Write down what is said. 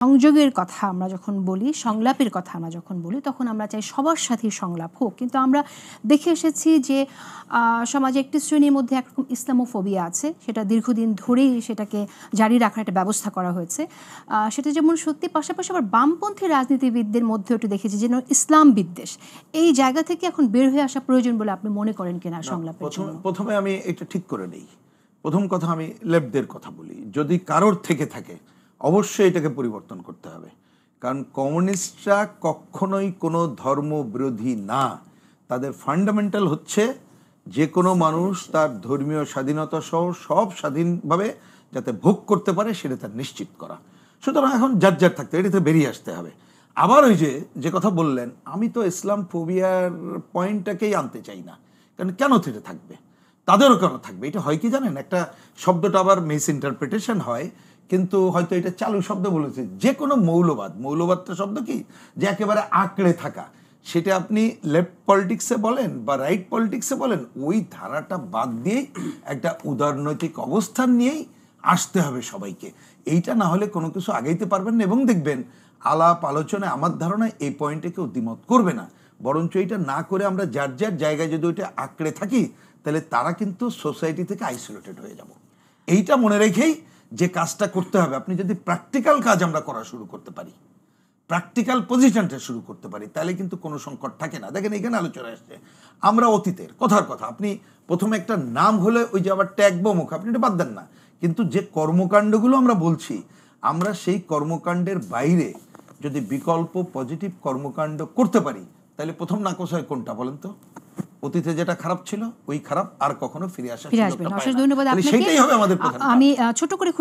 সংযোগের কথা আমরা যখন বলি, সংলাপের কথা আমরা যখন বলি, তখন আমরা চাই সবার সাথেই সংলাপ হোক। কিন্তু আমরা দেখে এসেছি যে সমাজে একটি শ্রেণীর মধ্যে একরকম ইসলামোফোবিয়া আছে, সেটা দীর্ঘদিন ধরেই সেটাকে জারি রাখার একটা ব্যবস্থা করা হয়েছে। সেটা যেমন সত্যি, পাশাপাশি আবার বামপন্থী রাজনীতিবিদদের মধ্যেও একটু দেখেছি যেন ইসলাম বিদ্বেষ। এই জায়গা থেকে এখন বের হয়ে আসা প্রয়োজন বলে আপনি মনে করেন কিনা সংলাপের জন্য? প্রথমে আমি এটা ঠিক করে নেই। প্রথম কথা, আমি লেফটদের কথা বলি। যদি কারোর থেকে থাকে অবশ্যই এটাকে পরিবর্তন করতে হবে, কারণ কমিউনিস্টরা কখনোই কোনো ধর্ম বিরোধী না। তাদের ফান্ডামেন্টাল হচ্ছে যে কোনো মানুষ তার ধর্মীয় স্বাধীনতা সহ সব স্বাধীনভাবে যাতে ভোগ করতে পারে সেটা তার নিশ্চিত করা। সুতরাং এখন যার যার থাকতে এটাতে বেরিয়ে আসতে হবে। আবার ওই যে কথা বললেন, আমি তো ইসলাম ফোবিয়ার পয়েন্টটাকেই আনতে চাই না, কারণ কেন থেকে থাকবে, তাদেরও কেন থাকবে। এটা হয় কি জানেন, একটা শব্দটা আবার মিস ইন্টারপ্রিটেশন হয়, কিন্তু হয়তো এটা চালু শব্দ বলেছে। যে কোনো মৌলবাদটা শব্দ কি, যে একেবারে আঁকড়ে থাকা, সেটা আপনি লেফট পলিটিক্সে বলেন বা রাইট পলিটিক্সে বলেন, ওই ধারাটা বাদ দিয়েই একটা উদারনৈতিক অবস্থান নিয়েই আসতে হবে সবাইকে। এইটা না হলে কোনো কিছু আগাইতে পারবেন না। এবং দেখবেন আলাপ আলোচনায় আমার ধারণা এই পয়েন্টে কেউ দ্বিমত করবে না, বরঞ্চ এইটা না করে আমরা যার যার জায়গায় যদি ওইটা আঁকড়ে থাকি, তাহলে তারা কিন্তু সোসাইটি থেকে আইসোলেটেড হয়ে যাব। এইটা মনে রেখেই যে কাজটা করতে হবে, আপনি যদি প্র্যাকটিক্যাল কাজ আমরা করা শুরু করতে পারি, প্র্যাকটিক্যাল পজিশনটা শুরু করতে পারি, তাহলে কিন্তু কোনো সংকট থাকে না। দেখেন এখানে আলোচনা আসছে আমরা অতীতের কথার কথা, আপনি প্রথমে একটা নাম হলে ওই যে আবার ট্যাগ মুখ, আপনি এটা বাদ দেন না, কিন্তু যে কর্মকাণ্ডগুলো আমরা বলছি, আমরা সেই কর্মকাণ্ডের বাইরে যদি বিকল্প পজিটিভ কর্মকাণ্ড করতে পারি, তাহলে প্রথম নাকচ হয় কোনটা বলেন তো? অতীতে যেটা খারাপ ছিল ওই খারাপ আর কখনো ফিরে আসবে না। অশেষ ধন্যবাদ আপনাকে। সেটাই হবে আমাদের প্রধান। আমি ছোট করে